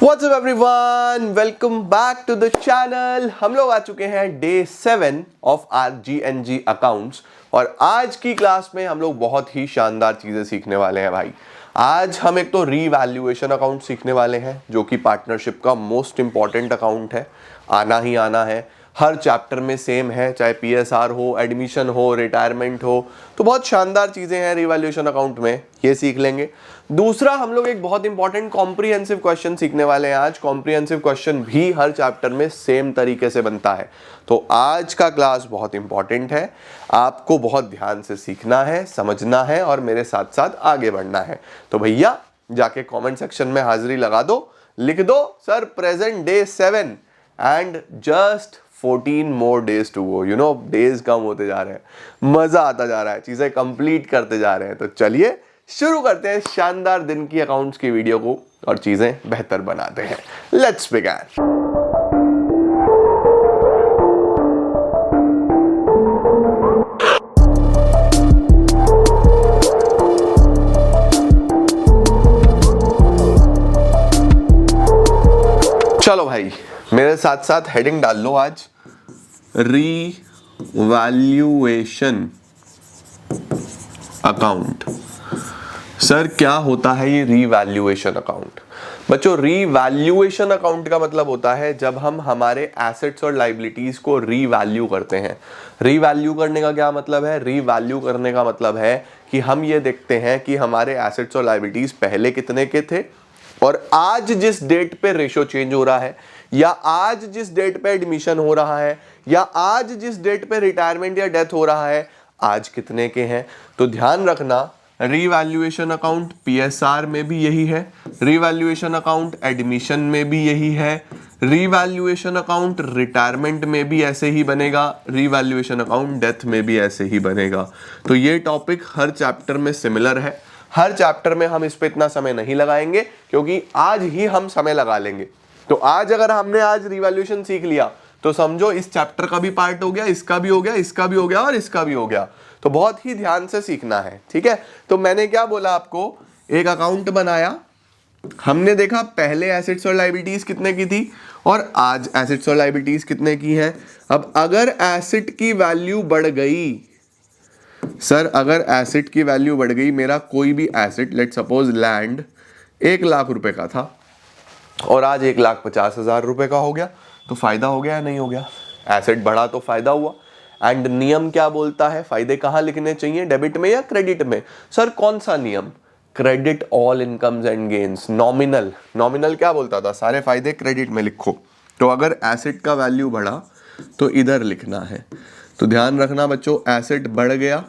What's up everyone? Welcome back to the channel. हम लोग आ चुके हैं day 7 of our GNG accounts और आज की क्लास में हम लोग बहुत ही शानदार चीजें सीखने वाले हैं भाई। आज हम एक तो रीवैल्यूएशन अकाउंट सीखने वाले हैं जो कि पार्टनरशिप का मोस्ट इंपॉर्टेंट अकाउंट है, आना ही आना है। हर चैप्टर में सेम है, चाहे PSR हो, एडमिशन हो, रिटायरमेंट हो, तो बहुत शानदार चीज़ें हैं रिवैल्यूएशन अकाउंट में, ये सीख लेंगे। दूसरा हम लोग एक बहुत इंपॉर्टेंट कॉम्प्रिहेंसिव क्वेश्चन सीखने वाले हैं आज। कॉम्प्रिहेंसिव क्वेश्चन भी हर चैप्टर में सेम तरीके से बनता है, तो आज का क्लास बहुत इंपॉर्टेंट है। आपको बहुत ध्यान से सीखना है, समझना है और मेरे साथ साथ आगे बढ़ना है। तो भैया जाके कॉमेंट सेक्शन में हाजिरी लगा दो, लिख दो sir present day 7 and just 14 more days to go. You know, days कम होते जा रहे हैं, मजा आता जा रहा है, चीजें कंप्लीट करते जा रहे हैं। तो चलिए शुरू करते हैं शानदार दिन की अकाउंट्स की वीडियो को और चीजें बेहतर बनाते हैं। Let's begin. चलो भाई मेरे साथ साथ हेडिंग डाल लो आज, रीवैल्यूएशन अकाउंट। सर क्या होता है ये रीवैल्यूएशन अकाउंट? बच्चों रीवैल्यूएशन अकाउंट का मतलब होता है जब हम हमारे एसेट्स और लाइबिलिटीज को रीवैल्यू करते हैं। रीवैल्यू करने का क्या मतलब है? रीवैल्यू करने का मतलब है कि हम ये देखते हैं कि हमारे एसेट्स और लाइबिलिटीज पहले कितने के थे और आज जिस डेट पे रेशो चेंज हो रहा है, या आज जिस डेट पे एडमिशन हो रहा है, या आज जिस डेट पे रिटायरमेंट या डेथ हो रहा है, आज कितने के हैं। तो ध्यान रखना, रीवैल्यूएशन अकाउंट PSR में भी यही है, रीवैल्यूएशन अकाउंट एडमिशन में भी यही है, रीवैल्यूएशन अकाउंट रिटायरमेंट में भी ऐसे ही बनेगा, रीवैल्यूएशन अकाउंट डेथ में भी ऐसे ही बनेगा। तो ये टॉपिक हर चैप्टर में सिमिलर है। हर चैप्टर में हम इस पे इतना समय नहीं लगाएंगे क्योंकि आज ही हम समय लगा लेंगे। तो आज अगर हमने आज रिवैल्यूएशन सीख लिया तो समझो इस चैप्टर का भी पार्ट हो गया, इसका भी हो गया, इसका भी हो गया और इसका भी हो गया। तो बहुत ही ध्यान से सीखना है, ठीक है। तो मैंने क्या बोला आपको, एक अकाउंट बनाया, हमने देखा पहले एसेट्स और लायबिलिटीज कितने की थी और आज एसेट्स और लायबिलिटीज कितने की है। अब अगर एसेट की वैल्यू बढ़ गई, सर अगर एसेट की वैल्यू बढ़ गई, मेरा कोई भी asset, let suppose land 1 lakh रुपए का था और आज 1,50,000 रुपए का हो गया, तो फायदा हो गया या नहीं हो गया? एसेट बढ़ा तो फायदा हुआ। एंड नियम क्या बोलता है, फायदे कहाँ लिखने चाहिए, डेबिट में या क्रेडिट में? सर कौन सा नियम? Credit all incomes and gains. Nominal, nominal क्या बोलता था, सारे फायदे क्रेडिट में लिखो। तो अगर एसेट का वैल्यू बढ़ा तो इधर लिखना है। तो ध्यान रखना बच्चों, एसेट बढ़ गया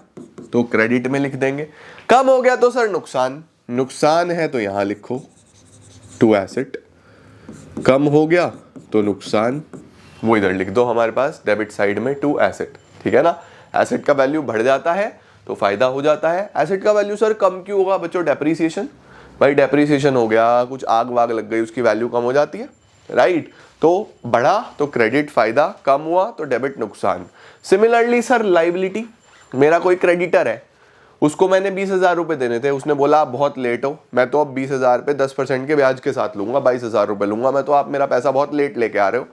तो क्रेडिट में लिख देंगे, कम हो गया तो सर नुकसान, नुकसान है तो यहां लिखो टू एसेट, कम हो गया तो नुकसान, वो इधर लिख दो हमारे पास डेबिट साइड में टू एसेट, ठीक है ना। एसेट का वैल्यू बढ़ जाता है तो फायदा हो जाता है। एसेट का वैल्यू सर कम क्यों होगा बच्चों? डेप्रीसिएशन, भाई डेप्रीसिएशन हो गया, कुछ आग वाग लग गई, उसकी वैल्यू कम हो जाती है, राइट। तो बढ़ा तो क्रेडिट फायदा, कम हुआ तो डेबिट नुकसान। सिमिलरली सर लाइबिलिटी, मेरा कोई क्रेडिटर है, उसको मैंने 20,000 रुपए देने थे, उसने बोला आप बहुत लेट हो, मैं तो अब 20,000 पे 10% के ब्याज के साथ लूंगा, 22,000 रुपए लूंगा मैं, तो आप मेरा पैसा बहुत लेट लेके आ रहे हो।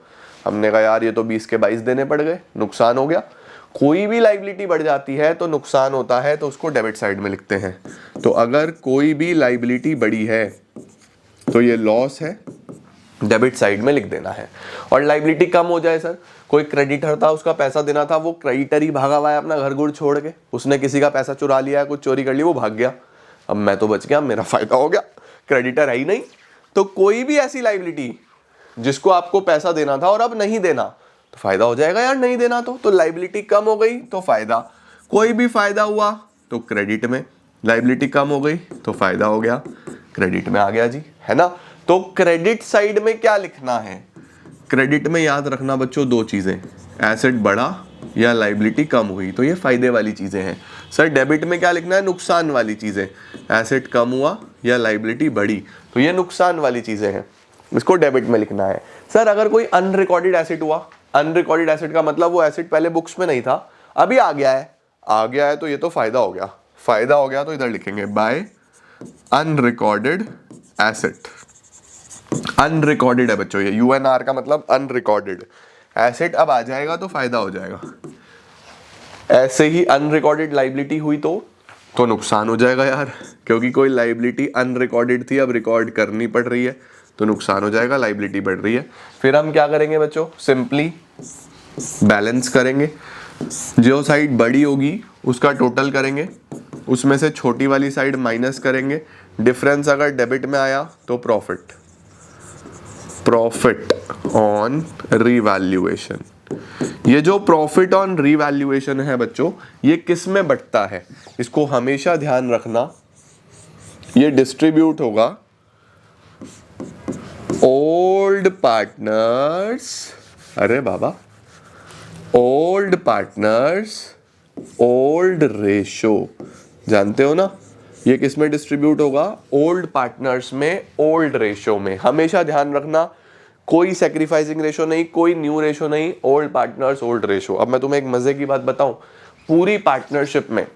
हमने कहा यार ये तो 20 के 22 देने पड़ गए, नुकसान हो गया। कोई भी लाइबिलिटी बढ़ जाती है तो नुकसान होता है, तो उसको डेबिट साइड में लिखते हैं। तो अगर कोई भी लाइबिलिटी बढ़ी है तो ये लॉस है, डेबिट साइड में लिख देना है। और लाइबिलिटी कम हो जाए, सर कोई क्रेडिटर था, उसका पैसा देना था, वो क्रेडिटर ही भागा हुआ है अपना घर गुड़ छोड़ के, उसने किसी का पैसा चुरा लिया है, कुछ चोरी कर लिया, वो भाग गया, अब मैं तो बच गया, मेरा फायदा हो गया, क्रेडिटर है ही नहीं। तो कोई भी ऐसी लाइबिलिटी जिसको आपको पैसा देना था और अब नहीं देना, तो फायदा हो जाएगा यार, नहीं देना तो लाइबिलिटी कम हो गई तो फायदा, कोई भी फायदा हुआ तो क्रेडिट में, लाइबिलिटी कम हो गई तो फायदा हो गया, क्रेडिट में आ गया जी, है ना। तो क्रेडिट साइड में क्या लिखना है? क्रेडिट में याद रखना बच्चों दो चीजें, एसेट बढ़ा या लाइबिलिटी कम हुई, तो ये फायदे वाली चीजें हैं। सर डेबिट में क्या लिखना है? नुकसान वाली चीजें, एसेट कम हुआ या लाइबिलिटी बढ़ी, तो ये नुकसान वाली चीजें हैं, इसको डेबिट में लिखना है। सर अगर कोई अनरिकॉर्डेड एसेट हुआ, अनरिकॉर्डेड एसेट का मतलब वो एसेट पहले बुक्स में नहीं था, अभी आ गया है, तो ये तो फायदा हो गया, फायदा हो गया तो इधर लिखेंगे बाय अनरिकॉर्डेड एसेट। अनरिकॉर्डेड है बच्चों, ये यूएनआर का मतलब अनरिकॉर्डेड। एसेट अब आ जाएगा तो फायदा हो जाएगा, ऐसे ही अनरिकॉर्डेड लाइबिलिटी हुई तो नुकसान हो जाएगा यार, क्योंकि कोई लाइबिलिटी अनरिकॉर्डेड थी अब रिकॉर्ड करनी पड़ रही है तो नुकसान हो जाएगा, लाइबिलिटी बढ़ रही है। फिर हम क्या करेंगे बच्चों, सिंपली बैलेंस करेंगे, जो साइड बड़ी होगी उसका टोटल करेंगे, उसमें से छोटी वाली साइड माइनस करेंगे, डिफरेंस अगर डेबिट में आया तो प्रॉफिट, प्रॉफिट ऑन रिवैल्यूएशन। ये जो प्रॉफिट ऑन रिवैल्यूएशन है बच्चों, ये किस में बंटता है, इसको हमेशा ध्यान रखना, ये डिस्ट्रीब्यूट होगा ओल्ड पार्टनर्स, अरे बाबा, ओल्ड पार्टनर्स ओल्ड रेशो, जानते हो ना, ये किस में डिस्ट्रीब्यूट होगा, ओल्ड पार्टनर्स में ओल्ड रेशो में। हमेशा ध्यान रखना, कोई सैक्रिफाइसिंग रेशो नहीं, कोई न्यू रेशो नहीं, ओल्ड पार्टनर्स ओल्ड रेशो। अब मैं तुम्हें एक मजे की बात बताऊं, पूरी पार्टनरशिप में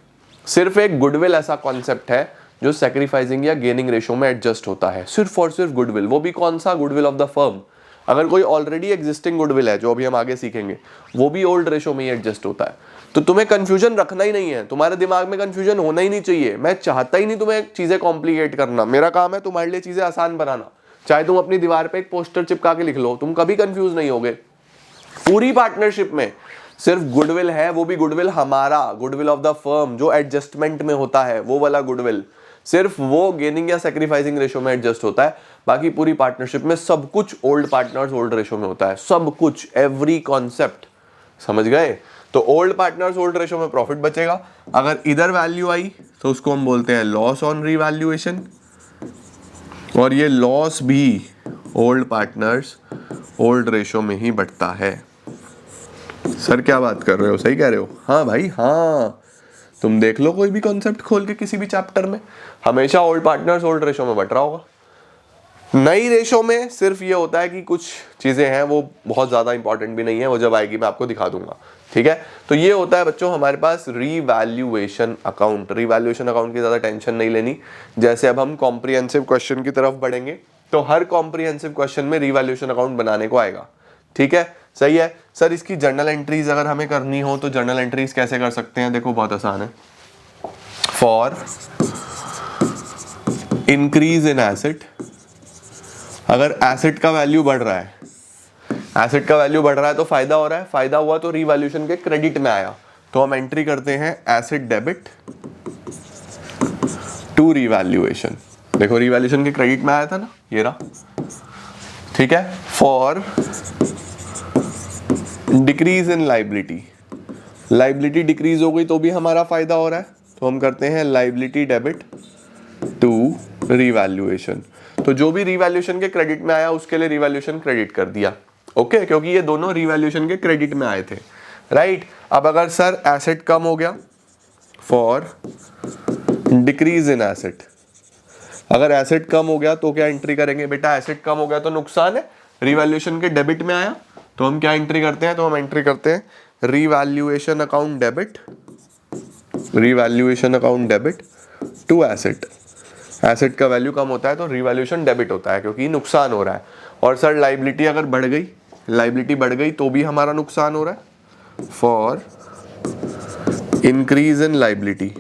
सिर्फ एक गुडविल ऐसा कॉन्सेप्ट है जो सैक्रिफाइसिंग या गेनिंग रेशो में एडजस्ट होता है, सिर्फ और सिर्फ गुडविल। वो भी कौन सा, गुडविल ऑफ द फर्म। अगर कोई ऑलरेडी एग्जिस्टिंग गुडविल है, जो अभी हम आगे सीखेंगे, वो भी ओल्ड रेशो में ही एडजस्ट होता है। तो तुम्हें कंफ्यूजन रखना ही नहीं है, तुम्हारे दिमाग में कंफ्यूजन होना ही नहीं चाहिए। मैं चाहता ही नहीं तुम्हें चीजें कॉम्प्लिकेट करना, मेरा काम है तुम्हारे लिए चीजें आसान बनाना। चाहे तुम अपनी दीवार पे एक पोस्टर चिपका के लिख लो, तुम कभी कंफ्यूज नहीं होगे। पूरी पार्टनरशिप में सिर्फ गुडविल है, वो भी गुडविल हमारा, गुडविल ऑफ द फर्म, जो एडजस्टमेंट में होता है, वो वाला गुडविल, सिर्फ वो गेनिंग या सैक्रिफाइसिंग रेशो में एडजस्ट होता है। बाकी पूरी पार्टनरशिप में सब कुछ ओल्ड पार्टनर्स ओल्ड रेशो में होता है, सब कुछ, एवरी कॉन्सेप्ट, समझ गए। तो ओल्ड पार्टनर्स ओल्ड रेशो में प्रॉफिट बचेगा। अगर इधर वैल्यू आई तो उसको हम बोलते हैं लॉस ऑन रीवैल्यूएशन, और ये लॉस भी ओल्ड पार्टनर्स ओल्ड रेशो में ही बढ़ता है। सर क्या बात कर रहे हो, सही कह रहे हो, हाँ भाई हाँ, तुम देख लो कोई भी कॉन्सेप्ट खोल के किसी भी चैप्टर में, हमेशा ओल्ड पार्टनर्स ओल्ड रेशो में बढ़ रहा होगा। नई रेशो में सिर्फ ये होता है कि कुछ चीजें हैं वो बहुत ज्यादा इंपॉर्टेंट भी नहीं है, वो जब आएगी मैं आपको दिखा दूंगा, ठीक है। तो ये होता है बच्चों हमारे पास रीवैल्यूएशन अकाउंट। रीवैल्यूएशन अकाउंट की ज्यादा टेंशन नहीं लेनी। जैसे अब हम कॉम्प्रिहेंसिव क्वेश्चन की तरफ बढ़ेंगे तो हर कॉम्प्रिहेंसिव क्वेश्चन में रीवैल्यूएशन अकाउंट बनाने को आएगा, ठीक है, सही है। सर इसकी जर्नल एंट्रीज अगर हमें करनी हो तो जर्नल एंट्रीज कैसे कर सकते हैं, देखो बहुत आसान है। फॉर इंक्रीज इन एसेट, अगर एसेट का वैल्यू बढ़ रहा है, एसेट का वैल्यू बढ़ रहा है तो फायदा हो रहा है, फायदा हुआ तो रीवैल्यूएशन के क्रेडिट में आया, तो हम एंट्री करते हैं एसेट डेबिट टू रीवैल्यूएशन। देखो रीवैल्यूएशन के क्रेडिट में आया था ना, ये रहा, ठीक है। For decrease in liability, liability decrease हो गई तो भी हमारा फायदा हो रहा है, तो हम करते हैं लाइबिलिटी डेबिट टू रीवैल्यूएशन। तो जो भी रीवैल्यूएशन के क्रेडिट में आया उसके लिए रीवैल्यूएशन क्रेडिट कर दिया, ओके, क्योंकि ये दोनों रीवैल्यूएशन के क्रेडिट में आए थे, राइट। अब अगर सर एसेट कम हो गया, फॉर डिक्रीज इन एसेट, अगर एसेट कम हो गया तो क्या एंट्री करेंगे बेटा, एसेट कम हो गया तो नुकसान है, रीवैल्यूएशन के डेबिट में आया तो हम क्या एंट्री करते हैं, तो हम एंट्री करते हैं revaluation account debit, revaluation account debit to asset. Asset का वैल्यू कम होता है तो रीवैल्यूएशन डेबिट होता है क्योंकि नुकसान हो रहा है। और सर लाइबिलिटी अगर बढ़ गई, लाइबिलिटी बढ़ गई तो भी हमारा नुकसान हो रहा है, for increase in liability,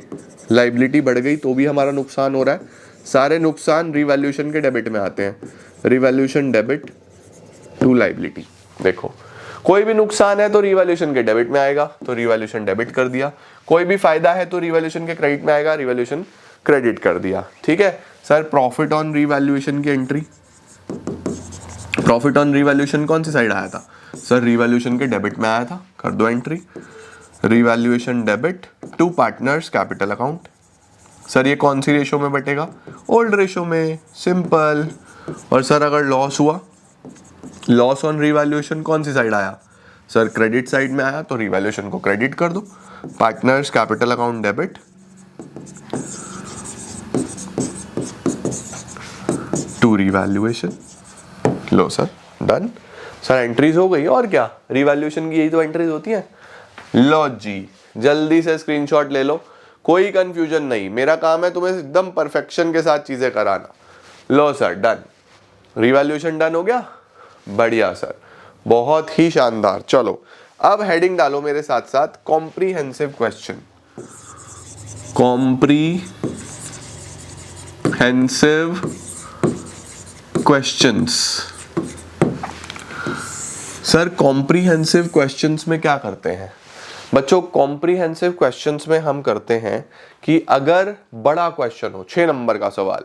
liability बढ़ गई तो भी हमारा नुकसान हो रहा है। सारे नुकसान रीवैल्यूएशन के डेबिट में आते हैं, रीवैल्यूएशन डेबिट टू लाइबिलिटी। देखो कोई भी नुकसान है तो रीवैल्यूएशन के डेबिट में आएगा तो रीवैल्यूएशन डेबिट कर दिया, कोई भी फायदा है तो रीवैल्यूएशन के क्रेडिट में आएगा, रीवैल्यूएशन क्रेडिट कर दिया, ठीक है। सर प्रॉफिट ऑन रीवैल्यूएशन की एंट्री, प्रॉफिट ऑन रीवैल्यूएशन कौन सी साइड आया था, सर रीवैल्यूएशन के डेबिट में आया था, कर दो entry revaluation debit to partners capital account. Sir ये कौन सी रेशो में बटेगा, ओल्ड रेशो में, सिंपल। और सर अगर लॉस हुआ, लॉस ऑन रीवैल्यूएशन कौन सी साइड आया, सर क्रेडिट साइड में आया तो रीवैल्यूएशन को क्रेडिट कर दो, partners capital account debit to revaluation. लो सर डन, सर एंट्रीज हो गई, और क्या, रीवैल्यूएशन की यही तो एंट्रीज होती हैं। लो जी जल्दी से स्क्रीनशॉट ले लो, कोई कंफ्यूजन नहीं, मेरा काम है तुम्हें एकदम परफेक्शन के साथ चीजें कराना। लो सर डन, रिवैल्यूएशन डन हो गया, बढ़िया सर, बहुत ही शानदार। चलो अब हेडिंग डालो मेरे साथ साथ, comprehensive question. Comprehensive questions. Sir comprehensive questions में क्या करते हैं बच्चों? कॉम्प्रीहेंसिव क्वेश्चंस में हम करते हैं कि अगर बड़ा क्वेश्चन हो, 6 नंबर का सवाल,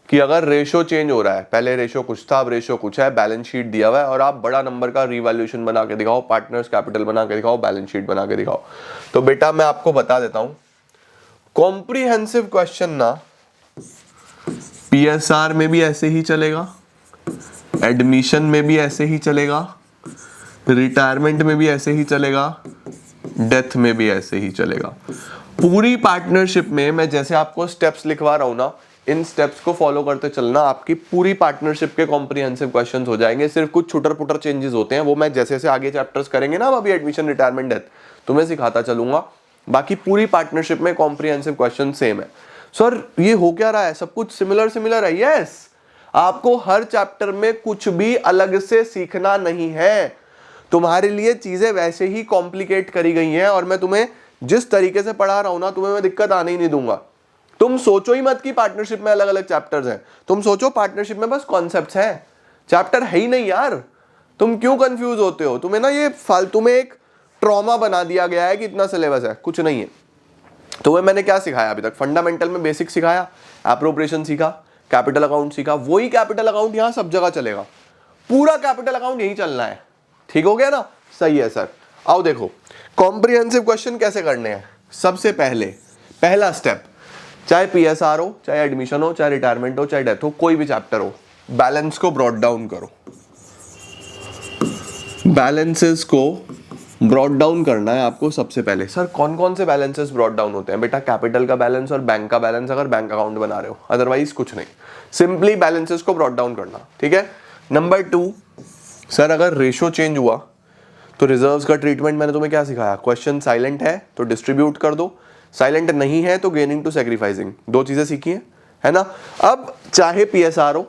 कि अगर रेशो चेंज हो रहा है, पहले रेशो कुछ था अब रेशो कुछ है, बैलेंस शीट दिया हुआ है और आप बड़ा नंबर का रिवैल्यूएशन बना के दिखाओ, पार्टनर्स कैपिटल बना के दिखाओ, बैलेंस शीट बना के दिखाओ, तो बेटा मैं आपको बता देता हूं, कॉम्प्रीहेंसिव क्वेश्चन ना पीएसआर में भी ऐसे ही चलेगा, एडमिशन में भी ऐसे ही चलेगा, रिटायरमेंट में भी ऐसे ही चलेगा, डेथ में भी ऐसे ही चलेगा। पूरी पार्टनरशिप में मैं जैसे आपको स्टेप्स लिखवा रहा हूं ना, इन स्टेप्स को फॉलो करते चलना, आपकी पूरी पार्टनरशिप के कॉम्प्रीहेंसिव क्वेश्चंस हो जाएंगे। सिर्फ कुछ छुटर पुटर चेंजेस होते हैं, वो मैं जैसे जैसे आगे चैप्टर्स करेंगे ना, अभी एडमिशन रिटायरमेंट डेथ तुम्हें सिखाता चलूंगा, बाकी पूरी पार्टनरशिप में कॉम्प्रीहेंसिव क्वेश्चन सेम है। सर ये हो क्या रहा है, सब कुछ सिमिलर है? यस, आपको हर चैप्टर में कुछ भी अलग से सीखना नहीं है, तुम्हारे लिए चीजें वैसे ही कॉम्प्लिकेट करी गई हैं, और मैं तुम्हें जिस तरीके से पढ़ा रहा हूं ना, तुम्हें मैं दिक्कत आने ही नहीं दूंगा। तुम सोचो ही मत कि पार्टनरशिप में अलग अलग चैप्टर्स हैं, तुम सोचो पार्टनरशिप में बस कॉन्सेप्ट्स हैं, चैप्टर है ही नहीं यार। तुम क्यों कंफ्यूज होते हो? तुम्हें ना ये फालतू में एक ट्रॉमा बना दिया गया है कि इतना सिलेबस है, कुछ नहीं है। तो वह मैंने क्या सिखाया अभी तक? फंडामेंटल में बेसिक सिखाया, एप्रोप्रिएशन सीखा, कैपिटल अकाउंट सीखा, वही कैपिटल अकाउंट यहां सब जगह चलेगा, पूरा कैपिटल अकाउंट यही चलना है। ठीक हो गया ना? सही है सर। आओ देखो कॉम्प्रिहेंसिव क्वेश्चन कैसे करने हैं। सबसे पहले पहला स्टेप, चाहे पीएसआर हो, चाहे एडमिशन हो, चाहे रिटायरमेंट हो, चाहे डेथ हो, कोई भी चैप्टर हो, बैलेंस को ब्रॉट डाउन करो। बैलेंसेस को ब्रॉट डाउन करना है आपको सबसे पहले। सर कौन कौन से बैलेंसेस ब्रॉट डाउन होते हैं? बेटा कैपिटल का बैलेंस और बैंक का बैलेंस, अगर बैंक अकाउंट बना रहे हो, अदरवाइज कुछ नहीं, सिंपली बैलेंसेस को ब्रॉट डाउन करना। ठीक है। नंबर 2, सर अगर रेशो चेंज हुआ तो रिजर्व्स का ट्रीटमेंट मैंने तुम्हें क्या सिखाया? क्वेश्चन साइलेंट है तो डिस्ट्रीब्यूट कर दो, साइलेंट नहीं है तो गेनिंग टू सैक्रिफाइसिंग, 2 चीजें सीखी है ना। अब चाहे पीएसआर हो,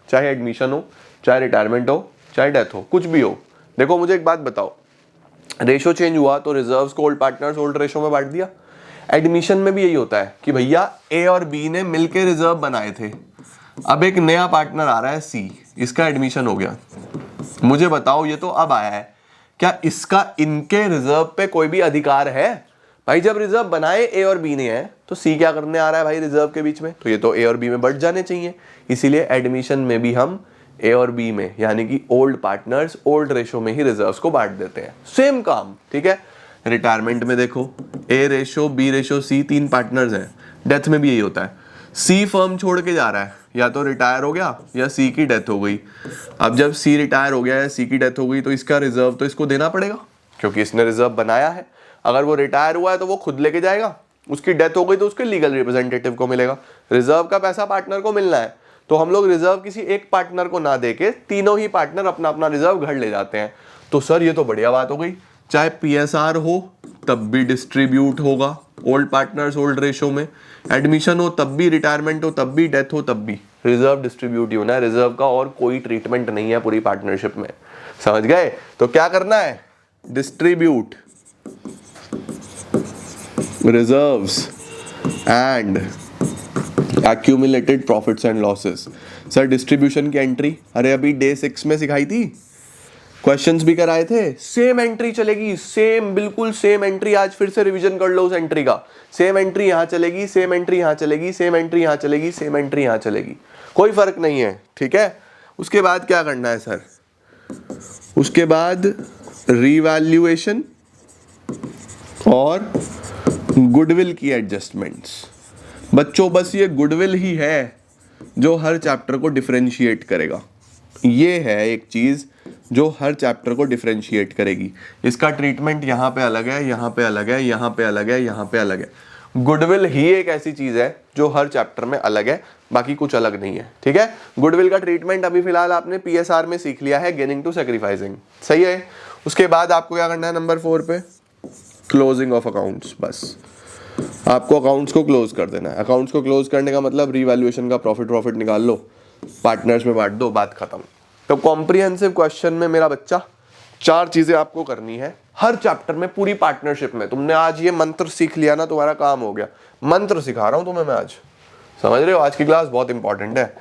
चाहे एडमिशन हो, चाहे रिटायरमेंट हो, चाहे डेथ हो, कुछ भी हो, देखो मुझे एक बात बताओ, रेशो चेंज हुआ तो रिजर्व्स को ओल्ड पार्टनर्स ओल्ड रेशो में बांट दिया। एडमिशन में भी यही होता है कि भैया ए और बी ने मिलकर रिजर्व बनाए थे, अब एक नया पार्टनर आ रहा है सी, इसका एडमिशन हो गया। मुझे बताओ ये तो अब आया है, क्या इसका इनके रिजर्व पे कोई भी अधिकार है? भाई जब रिजर्व बनाए ए और बी ने है तो सी क्या करने आ रहा है भाई रिजर्व के बीच में? तो ये तो ए और बी में बढ़ जाने चाहिए। इसीलिए एडमिशन में भी हम ए और बी में, यानी कि ओल्ड पार्टनर्स ओल्ड रेशो में ही रिजर्व्स को बांट देते हैं। सेम काम। ठीक है। रिटायरमेंट में देखो ए रेशो, बी रेशो, सी, 3 पार्टनर्स हैं। डेथ में भी यही होता है, सी फर्म छोड़ के जा रहा है, या तो रिटायर हो गया या सी की डेथ हो गई। अब जब सी रिटायर हो गया या सी की डेथ हो गई तो इसका रिजर्व तो इसको देना पड़ेगा, क्योंकि इसने रिजर्व बनाया है। अगर वो रिटायर हुआ है तो वो खुद लेके जाएगा, उसकी डेथ हो गई तो उसके लीगल रिप्रेजेंटेटिव को मिलेगा। रिजर्व का पैसा पार्टनर को मिलना है, तो हम लोग रिजर्व किसी एक पार्टनर को ना देके तीनों ही पार्टनर अपना अपना रिजर्व घर ले जाते हैं। तो सर ये तो बढ़िया बात हो गई, चाहे पीएसआर हो तब भी डिस्ट्रीब्यूट होगा ओल्ड पार्टनर्स ओल्ड रेशो में, एडमिशन हो तब भी, रिटायरमेंट हो तब भी, डेथ हो तब भी, रिजर्व डिस्ट्रीब्यूट ही होना है। रिजर्व का और कोई ट्रीटमेंट नहीं है पूरी पार्टनरशिप में, समझ गए? तो क्या करना है? Distribute reserves and accumulated profits and losses। Sir distribution की एंट्री अरे अभी डे 6 में सिखाई थी, क्वेश्चंस भी कराए थे, सेम एंट्री चलेगी, सेम बिल्कुल सेम एंट्री। आज फिर से रिवीजन कर लो उस एंट्री का। सेम एंट्री यहां चलेगी, सेम एंट्री यहां चलेगी, सेम एंट्री यहां चलेगी, सेम एंट्री यहां चलेगी, कोई फर्क नहीं है। ठीक है। उसके बाद क्या करना है सर? उसके बाद रीवैल्यूएशन और गुडविल की एडजस्टमेंट्स। बच्चों बस ये गुडविल ही है जो हर चैप्टर को डिफरेंशिएट करेगा। ये है एक चीज जो हर चैप्टर को डिफरेंशिएट करेगी। इसका ट्रीटमेंट यहाँ पे अलग है, यहाँ पे अलग है, यहाँ पे अलग है, यहाँ पे अलग है। गुडविल ही एक ऐसी चीज है जो हर चैप्टर में अलग है, बाकी कुछ अलग नहीं है। ठीक है। गुडविल का ट्रीटमेंट अभी फिलहाल आपने पीएसआर में सीख लिया है, गेनिंग टू सैक्रिफाइसिंग। सही है। उसके बाद आपको क्या करना है? नंबर 4 पे क्लोजिंग ऑफ अकाउंट्स। बस आपको अकाउंट्स को क्लोज कर देना है। अकाउंट्स को क्लोज करने का मतलब रीवैल्यूएशन का प्रॉफिट निकाल लो, पार्टनर्स में बांट दो, बात खत्म। तो कॉम्प्रिहेंसिव क्वेश्चन में मेरा बच्चा 4 चीजें आपको करनी है हर चैप्टर में, पूरी पार्टनरशिप में। तुमने आज ये मंत्र सीख लिया ना, तुम्हारा काम हो गया। मंत्र सिखा रहा हूं तुम्हें मैं आज, समझ रहे हो? आज की क्लास बहुत इंपॉर्टेंट है।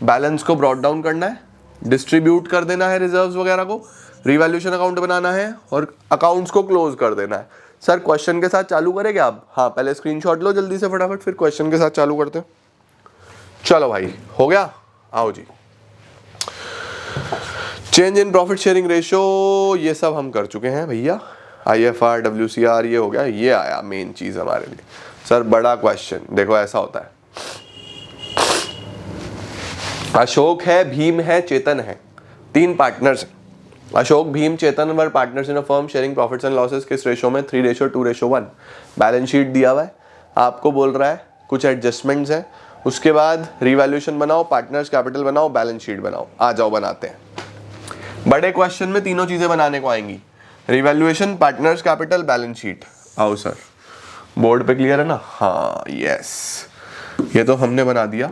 बैलेंस को ब्रॉट डाउन करना है, डिस्ट्रीब्यूट कर देना है रिजर्व्स वगैरह को, रिवैल्यूएशन अकाउंट बनाना है और अकाउंट्स को क्लोज कर देना है। सर क्वेश्चन के साथ चालू करेंगे आप? हाँ, पहले स्क्रीनशॉट लो जल्दी से फटाफट, फिर क्वेश्चन के साथ चालू करते हैं। चलो भाई, हो गया? आओ जी। Change in profit sharing ratio, ये सब हम कर चुके हैं भैया। IFR, WCR ये हो गया। ये आया मेन चीज हमारे लिए। सर बड़ा क्वेश्चन, देखो ऐसा होता है, अशोक है, भीम है, चेतन है, 3 पार्टनर्स हैं। Ashok, Bhim, Chetan were partners in a firm sharing profits and losses. किस रेशो में? 3:2:1। बैलेंस शीट दिया हुआ है, आपको बोल रहा है कुछ एडजस्टमेंट्स हैं, उसके बाद रिवैल्यूएशन बनाओ, पार्टनर्स कैपिटल बनाओ, बैलेंस शीट बनाओ। आ जाओ बनाते हैं। बड़े क्वेश्चन में तीनों चीजें बनाने को आएंगी, revaluation, partners capital, balance sheet. आओ सर, बोर्ड पे क्लियर है ना? हाँ, यस, ये तो हमने बना दिया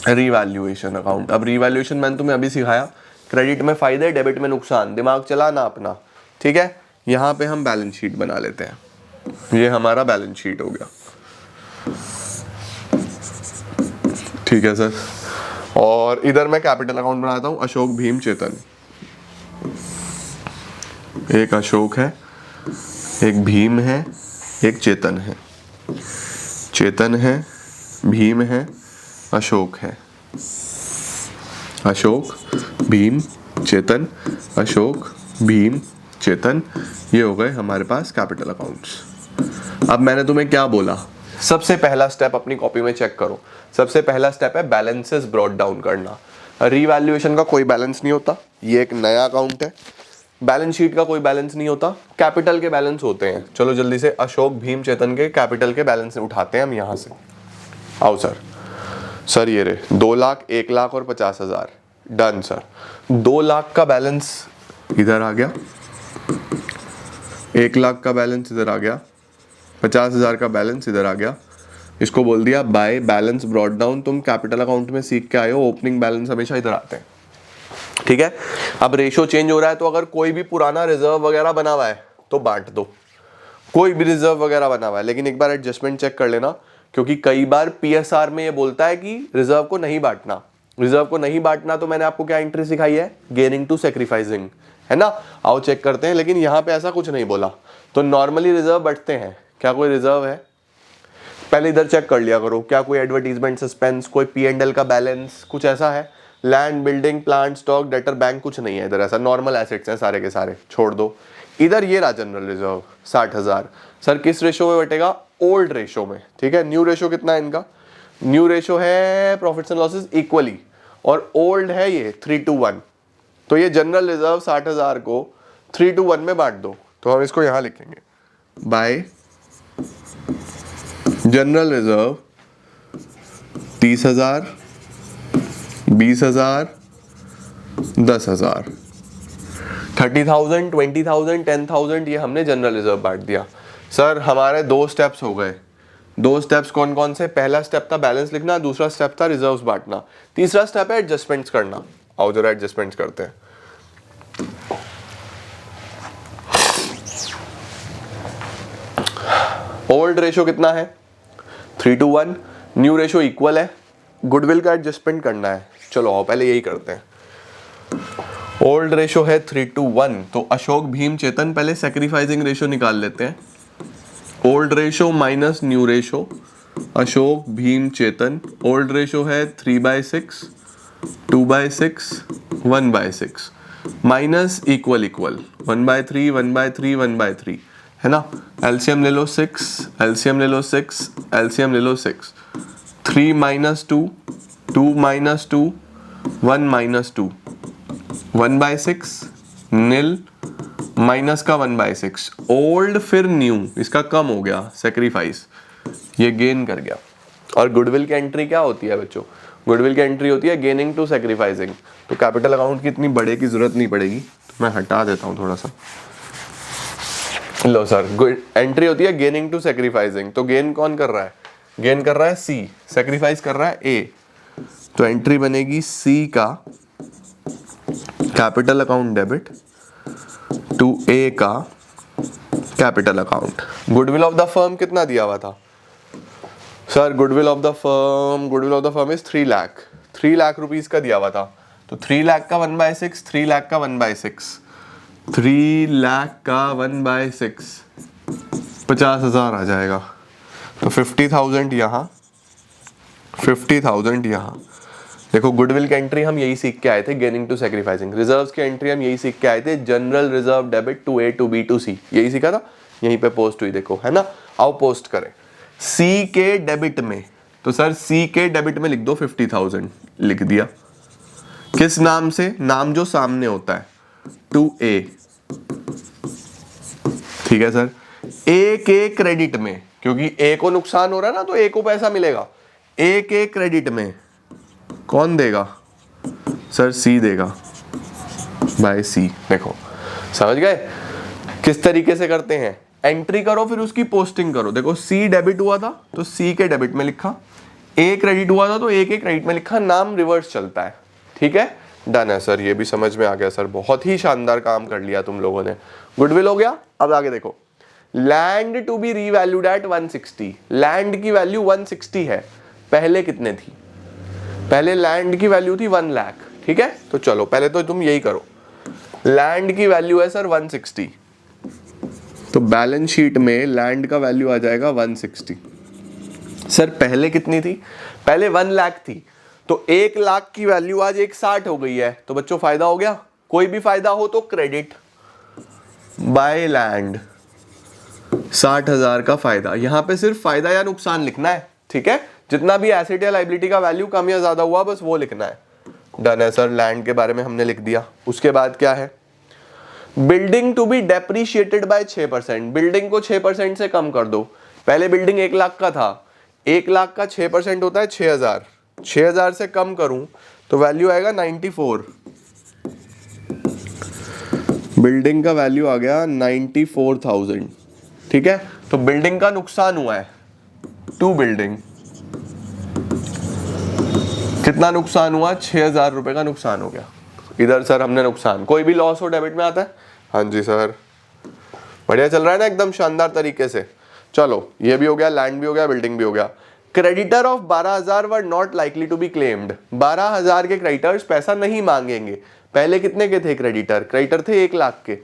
रिवैल्यूएशन अकाउंट। अब रिवैल्यूएशन मैंने तुम्हें अभी सिखाया, क्रेडिट में फायदे, डेबिट में नुकसान, दिमाग चलाना अपना, ठीक है? यहां पे हम बैलेंस शीट बना लेते हैं। ये हमारा बैलेंस शीट हो गया, ठीक है सर। और इधर मैं कैपिटल अकाउंट बनाता हूं, अशोक, भीम, चेतन। एक अशोक है, एक भीम है, एक चेतन है। चेतन है, भीम है, अशोक है। अशोक, भीम, चेतन, अशोक, भीम, चेतन, ये हो गए हमारे पास कैपिटल अकाउंट्स। अब मैंने तुम्हें क्या बोला? सबसे पहला स्टेप अपनी कॉपी में चेक करो। सबसे पहला स्टेप है बैलेंसेस ब्रॉट डाउन करना। रिवैल्यूएशन का कोई बैलेंस नहीं होता, ये एक नया अकाउंट है। बैलेंस शीट का कोई बैलेंस नहीं होता, कैपिटल के बैलेंस होते हैं। चलो जल्दी से अशोक, भीम, चेतन के कैपिटल के बैलेंस उठाते हैं हम यहां से। आओ सर। सर ये रहे 2 लाख, 1 लाख और 50,000। Done sir. 2 लाख का बैलेंस इधर आ गया, 1 लाख का बैलेंस इधर आ गया, 50,000 का बैलेंस इधर आ गया। इसको बोल दिया बाय बैलेंस ब्रॉट डाउन। तुम कैपिटल अकाउंट में सीख के आए हो, ओपनिंग बैलेंस हमेशा इधर आते हैं, ठीक है? अब रेशो चेंज हो रहा है, तो अगर कोई भी पुराना रिजर्व वगैरह बना हुआ है तो बांट दो। कोई भी रिजर्व वगैरह बना हुआ है, लेकिन एक बार एडजस्टमेंट चेक कर लेना, क्योंकि कई बार PSR में ये बोलता है कि रिजर्व को नहीं बांटना। रिजर्व को नहीं बांटना, तो मैंने आपको क्या एंट्री सिखाई है? गेनिंग टू सैक्रिफाइसिंग, है ना? आओ चेक करते हैं, लेकिन यहाँ पे ऐसा कुछ नहीं बोला। तो नॉर्मली रिजर्व बढ़ते हैं। क्या कोई रिजर्व है? पहले इधर चेक कर लिया करो, क्या कोई एडवर्टीजमेंट, सस्पेंस, कोई P&L का बैलेंस, कुछ ऐसा है? Land, building, plant, stock, debtor, bank, कुछ नहीं है इधर ऐसा। नॉर्मल एसेट्स हैं सारे के सारे, छोड़ दो। इधर ये रहा जनरल रिजर्व 60,000। सर किस रेशो में बटेगा? ओल्ड रेशो में, ठीक है? न्यू रेशो कितना है इनका? न्यू रेशो है प्रॉफिट्स एंड लॉसेस इक्वली, और ओल्ड है ये 3:1। तो ये जनरल रिजर्व 60,000 को 3:1 में बांट दो। तो हम इसको यहां लिखेंगे, बाय जनरल रिजर्व 30,000, 20,000, 10,000, 30,000, 20,000, 10,000, ये हमने जनरल रिजर्व बांट दिया। सर हमारे 2 स्टेप्स हो गए। 2 स्टेप्स कौन कौन से? पहला स्टेप था बैलेंस लिखना, दूसरा स्टेप था रिजर्व्स बांटना, तीसरा स्टेप है एडजस्टमेंट्स करना। आओ जरा एडजस्टमेंट्स करते हैं। ओल्ड रेशो कितना है? 3:1। न्यू रेशो इक्वल है, गुडविल का एडजस्टमेंट करना है। चलो आओ पहले यही करते हैं। ओल्ड रेशो है 3:1, तो अशोक, भीम, चेतन, पहले सैक्रिफाइसिंग रेशो निकाल लेते हैं। Old ratio minus new ratio, Ashok, Bhim, Chetan. Old ratio है 3/6, 2/6, 1/6, माइनस इक्वल इक्वल 1/3, 1/3, 1/3, है ना? एलसीएम ले लो 6, एलसीएम ले लो 6, एलसीएम ले लो 6। 3 - 2, 2 - 2, 1 - 2, 1/6, नील, माइनस का 1/6। ओल्ड फिर न्यू, इसका कम हो गया सैक्रिफाइस, ये गेन कर गया। और गुडविल की एंट्री क्या होती है बच्चों? गुडविल की एंट्री होती है गेनिंग टू सैक्रिफाइसिंग। तो कैपिटल अकाउंट की इतनी बड़े की जरूरत नहीं पड़ेगी, तो मैं हटा देता हूँ थोड़ा सा। लो सर, एंट्री होती है गेनिंग टू सैक्रिफाइसिंग। तो गेन कौन कर रहा है? गेन कर रहा है C, सैक्रिफाइस कर रहा है A। तो एंट्री बनेगी सी का कैपिटल अकाउंट डेबिट टू ए का capital account. Goodwill of the firm कितना दिया हुआ था sir? Goodwill of the firm is 3 lakh, 3 lakh rupees का दिया हुआ था। तो 3 लाख का 1/6, 3 लाख का 1/6, 3 लाख का 1/6 50,000 आ जाएगा। तो 50,000 यहाँ, 50,000 यहाँ। देखो गुडविल की एंट्री हम यही सीख के आए थे, गेनिंग टू सैक्रिफाइसिंग। रिजर्व्स की एंट्री हम यही सीख के आए थे, general reserve debit to A to B to C, यही सीखा था। यहीं पे पोस्ट हुई देखो, है ना। आओ पोस्ट करें। सी के डेबिट में, तो सर सी के डेबिट में लिख दो 50,000, लिख दिया। किस नाम से? नाम जो सामने होता है, टू ए, ठीक है सर। ए के क्रेडिट में, क्योंकि ए को नुकसान हो रहा है ना, तो ए को पैसा मिलेगा। ए के क्रेडिट में कौन देगा सर? सी देगा, बाय सी। देखो समझ गए किस तरीके से करते हैं? एंट्री करो फिर उसकी पोस्टिंग करो। देखो सी डेबिट हुआ था तो सी के डेबिट में लिखा, ए क्रेडिट हुआ था तो ए के क्रेडिट में लिखा, नाम रिवर्स चलता है। ठीक है, डन है सर, ये भी समझ में आ गया सर। बहुत ही शानदार काम कर लिया तुम लोगों ने। गुडविल हो गया। अब आगे देखो, land to be revalued at 160। Land की वैल्यू 160 है, पहले कितने थी? पहले लैंड की वैल्यू थी 1 लाख। ठीक है, तो चलो पहले तो तुम यही करो, लैंड की वैल्यू है सर 160, तो बैलेंस शीट में लैंड का वैल्यू आ जाएगा 160। सर पहले कितनी थी? पहले 1 लाख थी, तो 1 लाख की वैल्यू आज 160 हो गई है। तो बच्चों फायदा हो गया। कोई भी फायदा हो तो क्रेडिट बाय लैंड, 60,000 का फायदा। यहां पे सिर्फ फायदा या नुकसान लिखना है। ठीक है, जितना भी एसेट या लायबिलिटी का वैल्यू कम या ज्यादा हुआ बस वो लिखना है। डन है सर, लैंड के बारे में हमने लिख दिया। उसके बाद क्या है? Building to be depreciated by 6%। Building को 6% से कम कर दो। पहले बिल्डिंग 1 लाख का था, 1 लाख का 6% होता है 6,000, 6,000 से कम करूं तो वैल्यू आएगा 94। बिल्डिंग का वैल्यू आ गया 94,000। ठीक है, तो बिल्डिंग का नुकसान हुआ है, टू बिल्डिंग। कितना नुकसान हुआ? 6,000 रुपए का नुकसान हो गया। इधर सर हमने नुकसान, कोई भी लॉस हो डेबिट में आता है? हाँ जी सर, बढ़िया चल रहा है ना, एकदम शानदार तरीके से। चलो ये भी हो गया, लैंड भी हो गया, बिल्डिंग भी हो गया। Creditor of 12,000 were not likely to be claimed. 12,000 के क्रेडिटर्स पैसा नहीं मांगेंगे। पहले कितने के थे क्रेडिटर? क्रेडिटर थे 1 लाख के।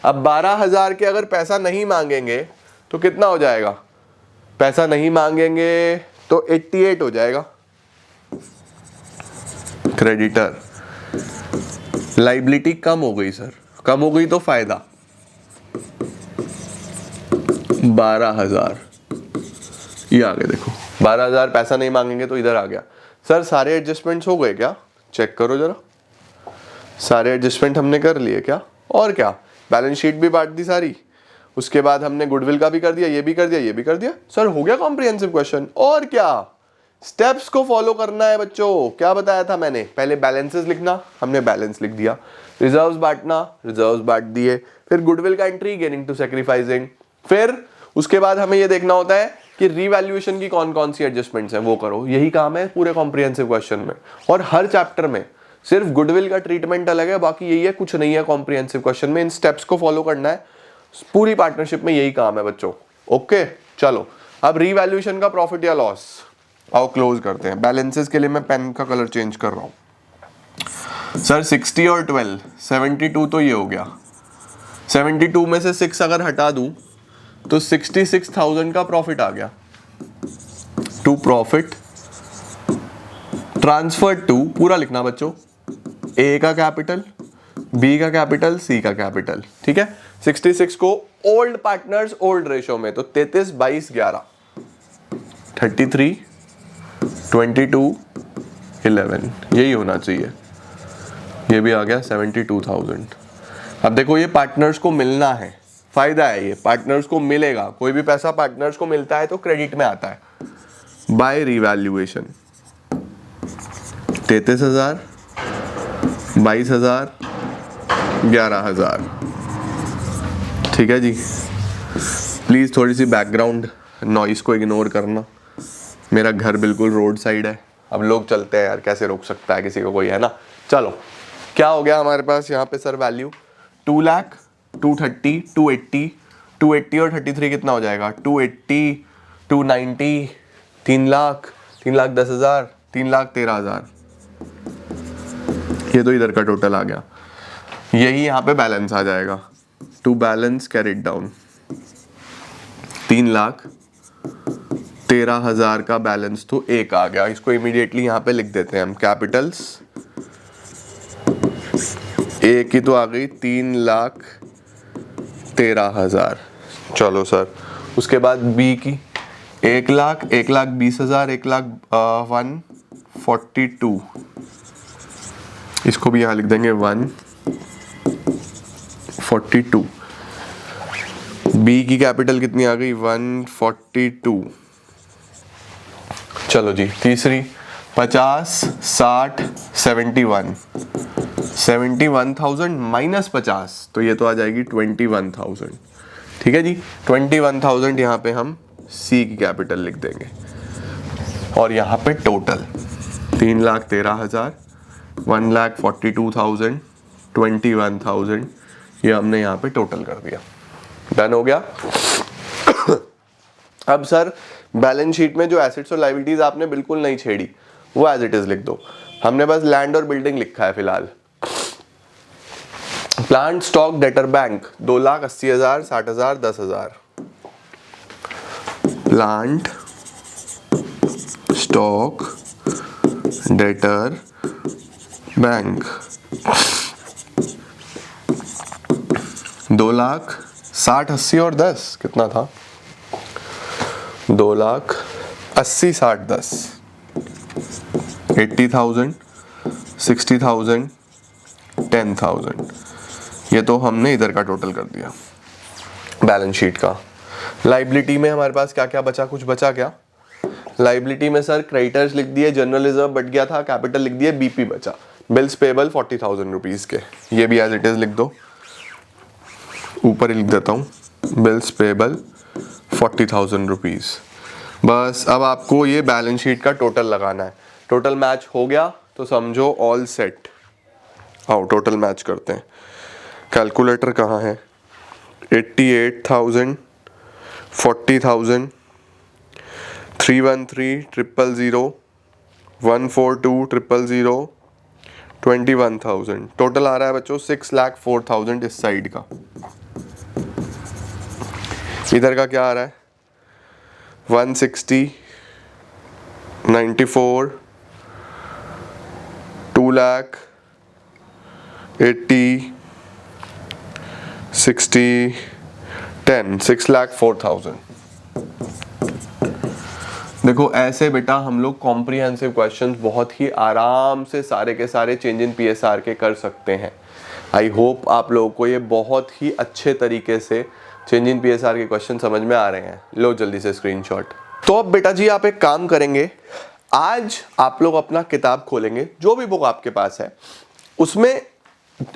अब 12,000 के अगर पैसा नहीं मांगेंगे तो कितना हो जाएगा? पैसा नहीं मांगेंगे तो 88 हो जाएगा क्रेडिटर। लाइबिलिटी कम हो गई सर, कम हो गई तो फायदा 12,000। ये आगे देखो, 12,000 पैसा नहीं मांगेंगे तो इधर आ गया। सर सारे एडजस्टमेंट्स हो गए क्या? चेक करो जरा, सारे एडजस्टमेंट हमने कर लिए क्या? और क्या, बैलेंस शीट भी बांट दी सारी। उसके बाद हमने गुडविल का भी कर दिया, ये भी कर दिया, ये भी कर दिया। सर हो गया कॉम्प्रिहेंसिव क्वेश्चन। और क्या, स्टेप्स को फॉलो करना है बच्चों। क्या बताया था मैंने? पहले बैलेंसेस लिखना, हमने बैलेंस लिख दिया। रिजर्व्स बांटना, रिजर्व्स बांट दिए। फिर गुडविल का एंट्री, गेनिंग टू सैक्रिफाइसिंग। फिर उसके बाद हमें ये देखना होता है कि रीवैल्यूएशन की कौन कौन सी एडजस्टमेंट्स हैं, वो करो। यही काम है पूरे कॉम्प्रिहेंसिव क्वेश्चन में। और हर चैप्टर में सिर्फ गुडविल का ट्रीटमेंट अलग है, बाकी यही है, कुछ नहीं है कॉम्प्रिहेंसिव क्वेश्चन में। इन स्टेप्स को फॉलो करना है, पूरी पार्टनरशिप में यही काम है बच्चों। ओके चलो, अब रीवैल्यूएशन का प्रॉफिट या लॉस, आओ क्लोज करते हैं। बैलेंसेस के लिए मैं पेन का कलर चेंज कर रहा हूं। सर 60 और 12, 72 तो ये हो गया। 72 में से 6 अगर हटा दूं तो 66,000 का प्रॉफिट आ गया। टू प्रॉफिट ट्रांसफर टू, पूरा लिखना बच्चों, ए का कैपिटल, बी का कैपिटल, सी का कैपिटल। ठीक है, 66 को ओल्ड पार्टनर्स ओल्ड रेशो में, तो 33, 22, 11, 33, 22, 11, यही होना चाहिए। ये भी आ गया 72,000। अब देखो ये पार्टनर्स को मिलना है, फायदा है, ये पार्टनर्स को मिलेगा। कोई भी पैसा पार्टनर्स को मिलता है तो क्रेडिट में आता है बाय रीवैल्यूएशन। 33,000, 22,000, 11,000। ठीक है जी, प्लीज़ थोड़ी सी बैकग्राउंड नॉइस को इग्नोर करना। मेरा घर बिल्कुल रोड साइड है, अब लोग चलते हैं यार, कैसे रोक सकता है किसी को कोई, है ना। चलो क्या हो गया हमारे पास यहाँ पे सर वैल्यू 2 लाख 230 280 280 और 33 कितना हो जाएगा 280 290 3 लाख 3,10,000 3,13,000। ये तो इधर का टोटल आ गया, यही यहाँ पे बैलेंस आ जाएगा। टू बैलेंस कैरिड डाउन 3,13,000 का बैलेंस तो एक आ गया। इसको इमीडिएटली यहाँ पे लिख देते हैं हम, कैपिटल्स ए की तो आ गई 3,13,000। चलो सर उसके बाद बी की 1,20,000 1,42। इसको भी यहाँ लिख देंगे 142। बी की कैपिटल कितनी आ गई 142। चलो जी तीसरी 50 60 71 71,000 माइनस 50, तो ये तो आ जाएगी 21,000। ठीक है जी, 21,000 यहाँ पे हम सी की कैपिटल लिख देंगे। और यहाँ पे टोटल 3,13,000 1,42,000 21,000, ये हमने यहाँ पे टोटल कर दिया। डन हो गया। अब सर बैलेंस शीट में जो एसेट्स और लायबिलिटीज आपने बिल्कुल नहीं छेड़ी वो एज इट इज लिख दो। हमने बस लैंड और बिल्डिंग लिखा है फिलहाल। Plant stock debtor bank 2,80,000 60,000 10,000। Plant stock debtor bank 2,60,000 80 और 10 कितना था 2,80,000 60 10 80,000 60,000 10,000। ये तो हमने इधर का टोटल कर दिया बैलेंस शीट का। लाइबिलिटी में हमारे पास क्या क्या बचा, कुछ बचा क्या? लाइबिलिटी में सर क्रेडिटर्स लिख दिए, जनरल रिजर्व बच गया था, कैपिटल लिख दिए, बीपी बचा, बिल्स पेबल 40,000 रुपीज के, ये भी एज इट इज लिख दो, ऊपर ही लिख देता हूँ, बिल्स पेबल 40,000 रुपीज। बस अब आपको ये बैलेंस शीट का टोटल लगाना है। टोटल मैच हो गया तो समझो ऑल सेट। आओ टोटल मैच करते हैं। कैलकुलेटर कहाँ है? 88,000 40,000 313,000 142,000 21,000। टोटल आ रहा है बच्चों 6,04,000 इस साइड का। इधर का क्या आ रहा है 160 94 2,80 60 10 6,04,000। देखो ऐसे बेटा हम लोग कॉम्प्रिहेंसिव क्वेश्चंस बहुत ही आराम से सारे के सारे चेंज इन पीएसआर के कर सकते हैं। आई होप आप लोगों को ये बहुत ही अच्छे तरीके से चेंज इन पीएसआर के क्वेश्चन समझ में आ रहे हैं। लो जल्दी से स्क्रीनशॉट। तो अब बेटा जी आप एक काम करेंगे, आज आप लोग अपना किताब खोलेंगे, जो भी बुक आपके पास है उसमें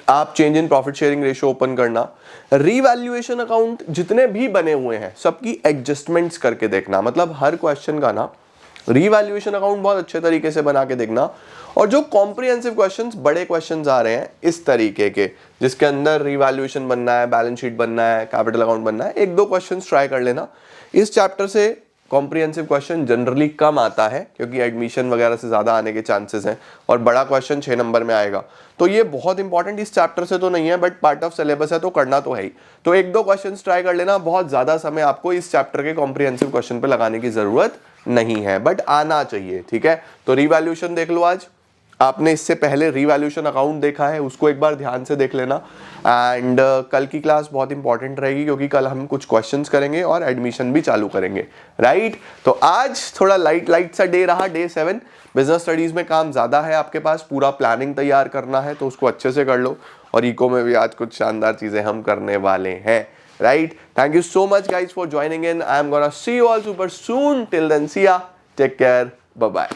आप change in profit sharing ratio open करना, रीवैल्यूएशन अकाउंट जितने भी बने हुए हैं सबकी एडजस्टमेंट्स करके देखना। मतलब हर क्वेश्चन का ना रीवैल्यूएशन अकाउंट बहुत अच्छे तरीके से बना के देखना। और जो कॉम्प्रिहेंसिव क्वेश्चंस, बड़े क्वेश्चंस आ रहे हैं इस तरीके के जिसके अंदर रीवैल्यूएशन बनना है, बैलेंस शीट बनना है, कैपिटल अकाउंट बनना है, एक दो क्वेश्चंस ट्राई कर लेना। इस चैप्टर से कॉम्प्रिहेंसिव क्वेश्चन जनरली कम आता है क्योंकि एडमिशन वगैरह से ज़्यादा आने के चांसेस हैं और बड़ा क्वेश्चन 6 नंबर में आएगा। तो ये बहुत इंपॉर्टेंट इस चैप्टर से तो नहीं है बट पार्ट ऑफ सिलेबस है तो करना तो है ही। तो एक दो क्वेश्चंस ट्राई कर लेना, बहुत ज़्यादा समय आपको इस चैप्टर के कॉम्प्रिहेंसिव क्वेश्चन पे लगाने की ज़रूरत नहीं है बट आना चाहिए। ठीक है, तो रीवैल्यूएशन देख लो। आज आपने इससे पहले रीवैल्यूएशन अकाउंट देखा है, उसको एक बार ध्यान से देख लेना। एंड कल की क्लास बहुत इंपॉर्टेंट रहेगी क्योंकि कल हम कुछ क्वेश्चंस करेंगे और एडमिशन भी चालू करेंगे, राइट। तो आज थोड़ा लाइट सा डे रहा, डे 7। बिजनेस स्टडीज में काम ज़्यादा है आपके पास, पूरा प्लानिंग तैयार करना है तो उसको अच्छे से कर लो। और इको में भी आज कुछ शानदार चीज़ें हम करने वाले हैं, right. Thank you so much guys for joining in. I am gonna see you all super soon. Till then see ya, take care, bye bye.